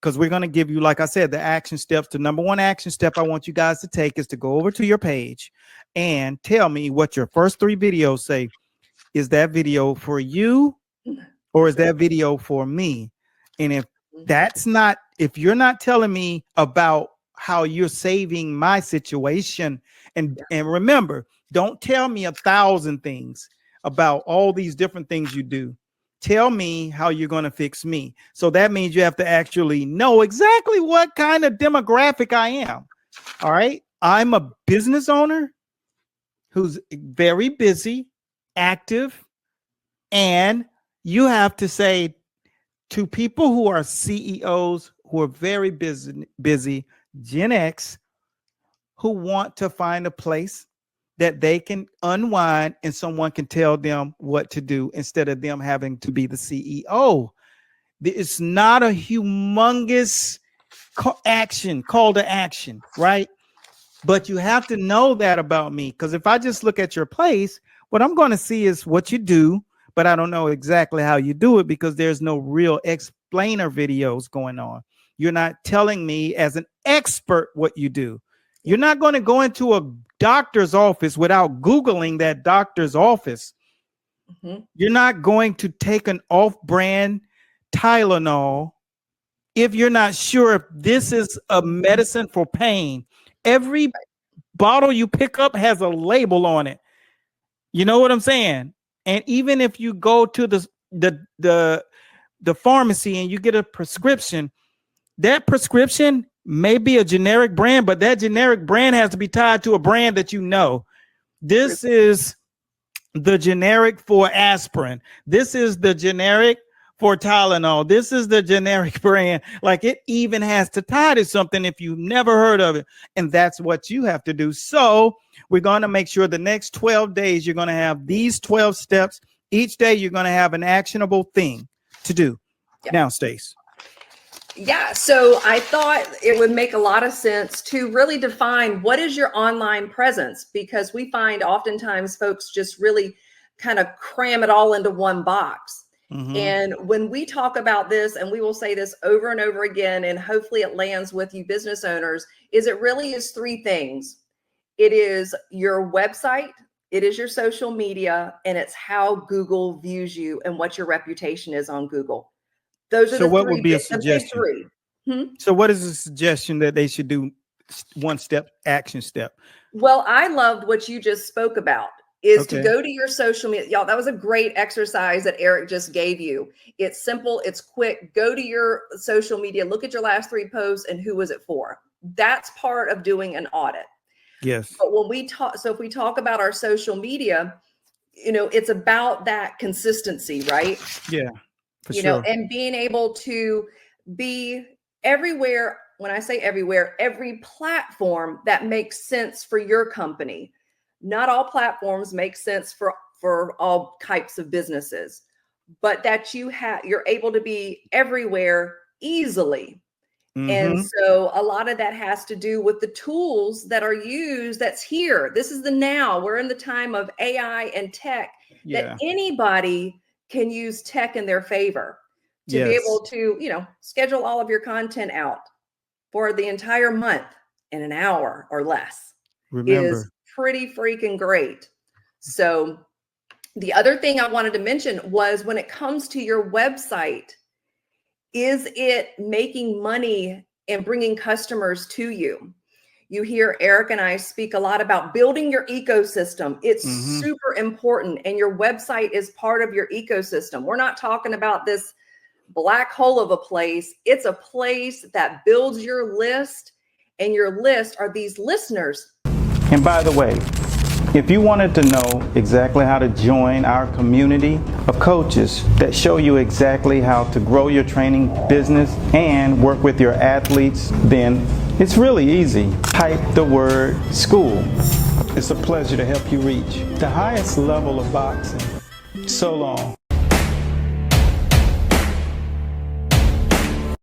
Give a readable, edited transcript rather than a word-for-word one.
because we're going to give you, like I said, the action steps. The number one action step I want you guys to take is to go over to your page and tell me what your first 3 videos say. Is that video for you or is that video for me? And if that's not, if you're not telling me about how you're saving my situation, and remember, don't tell me 1,000 things about all these different things you do. Tell me how you're going to fix me. So that means you have to actually know exactly what kind of demographic I am. All right. I'm a business owner who's very busy, active, and you have to say to people who are CEOs who are very busy, Gen X, who want to find a place that they can unwind and someone can tell them what to do instead of them having to be the CEO. It's not a humongous call to action, right? But you have to know that about me, because if I just look at your place, what I'm going to see is what you do, but I don't know exactly how you do it because there's no real explainer videos going on. You're not telling me as an expert what you do. You're not going to go into a doctor's office without Googling that doctor's office. You're not going to take an off-brand Tylenol if you're not sure if this is a medicine for pain. Every bottle you pick up has a label on it. You know what I'm saying? And even if you go to the pharmacy and you get a prescription, that prescription may be a generic brand, but that generic brand has to be tied to a brand that you know. This is the generic for aspirin. This is the generic for Tylenol. This is the generic brand. Like, it even has to tie to something if you've never heard of it. And that's what you have to do. So we're going to make sure the next 12 days, you're going to have these 12 steps. Each day, you're going to have an actionable thing to do. Now, Stace. Yeah, so I thought it would make a lot of sense to really define what is your online presence, because we find oftentimes folks just really kind of cram it all into one box. And when we talk about this, and we will say this over and over again, and hopefully it lands with you business owners, is it really is 3 things. It is your website, it is your social media, and it's how Google views you and what your reputation is on Google. Those are so what would be a suggestion? So what is a suggestion that they should do? One step, action step. Well, I loved what you just spoke about, is to go to your social media. Y'all, that was a great exercise that Eric just gave you. It's simple, it's quick. Go to your social media, look at your last 3 posts and who was it for. That's part of doing an audit. Yes. But when we talk, so if we talk about our social media, you know, it's about that consistency, right? Yeah. You know, and being able to be everywhere. When I say everywhere, every platform that makes sense for your company. Not all platforms make sense for all types of businesses, but that you're able to be everywhere easily. And so a lot of that has to do with the tools that are used. That's here. This is the now. We're in the time of AI and tech, that anybody can use tech in their favor to be able to, you know, schedule all of your content out for the entire month in an hour or less. Is pretty freaking great. So the other thing I wanted to mention was, when it comes to your website, is it making money and bringing customers to you? You hear Eric and I speak a lot about building your ecosystem. It's super important. And your website is part of your ecosystem. We're not talking about this black hole of a place. It's a place that builds your list, and your list are these listeners. And by the way, if you wanted to know exactly how to join our community of coaches that show you exactly how to grow your training business and work with your athletes, then it's really easy. Type the word school. It's a pleasure to help you reach the highest level of boxing. So long.